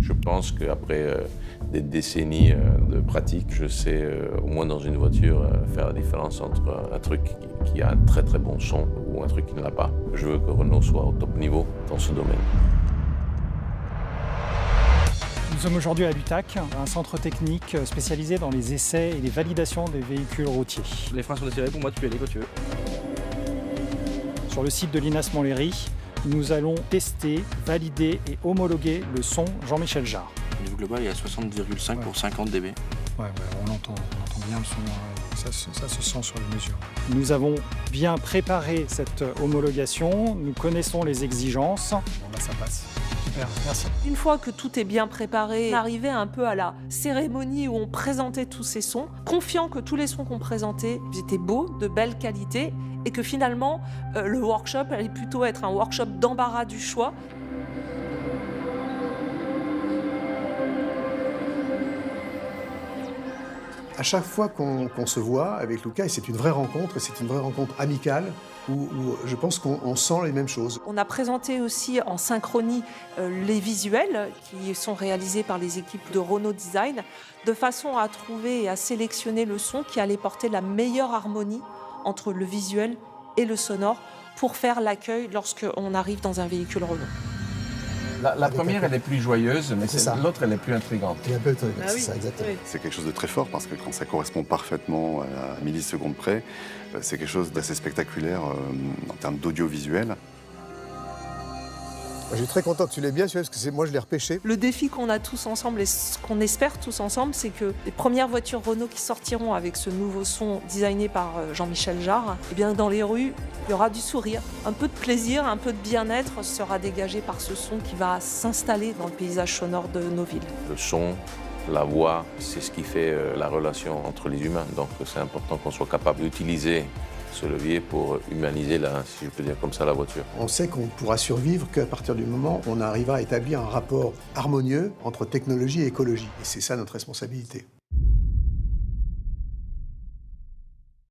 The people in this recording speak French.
Je pense qu'après des décennies de pratique, je sais, au moins dans une voiture, faire la différence entre un truc qui a un très très bon son ou un truc qui ne l'a pas. Je veux que Renault soit au top niveau dans ce domaine. Nous sommes aujourd'hui à l'UTAC, un centre technique spécialisé dans les essais et les validations des véhicules routiers. Les freins sont desserrés, pour moi tu peux y aller quand tu veux. Sur le site de l'INAS Montlhéry, nous allons tester, valider et homologuer le son Jean-Michel Jarre. Au niveau global, il y a 60,5 pour 50 dB. Ouais, on entend bien le son, ça se sent sur les mesures. Nous avons bien préparé cette homologation, nous connaissons les exigences. Bon là ça passe. Super, merci. Une fois que tout est bien préparé, on arrivait un peu à la cérémonie où on présentait tous ces sons, confiant que tous les sons qu'on présentait étaient beaux, de belle qualité, et que finalement, le workshop allait plutôt être un workshop d'embarras du choix. À chaque fois qu'on se voit avec Luca, et c'est une vraie rencontre amicale, où je pense qu'on sent les mêmes choses. On a présenté aussi en synchronie les visuels qui sont réalisés par les équipes de Renault Design, de façon à trouver et à sélectionner le son qui allait porter la meilleure harmonie entre le visuel et le sonore pour faire l'accueil lorsqu'on arrive dans un véhicule Renault. La première, elle est plus joyeuse, mais l'autre, elle est plus intrigante. Et un peu intrigante, c'est ça, exactement. Oui. C'est quelque chose de très fort parce que quand ça correspond parfaitement à la milliseconde près, c'est quelque chose d'assez spectaculaire en termes d'audiovisuel. Je suis très content que tu l'aies bien, parce que moi je l'ai repêché. Le défi qu'on a tous ensemble et ce qu'on espère tous ensemble, c'est que les premières voitures Renault qui sortiront avec ce nouveau son designé par Jean-Michel Jarre, eh bien dans les rues, il y aura du sourire, un peu de plaisir, un peu de bien-être sera dégagé par ce son qui va s'installer dans le paysage sonore de nos villes. Le son, la voix, c'est ce qui fait la relation entre les humains. Donc c'est important qu'on soit capable d'utiliser ce levier pour humaniser, si je peux dire comme ça, la voiture. On sait qu'on ne pourra survivre qu'à partir du moment où on arrivera à établir un rapport harmonieux entre technologie et écologie. Et c'est ça notre responsabilité.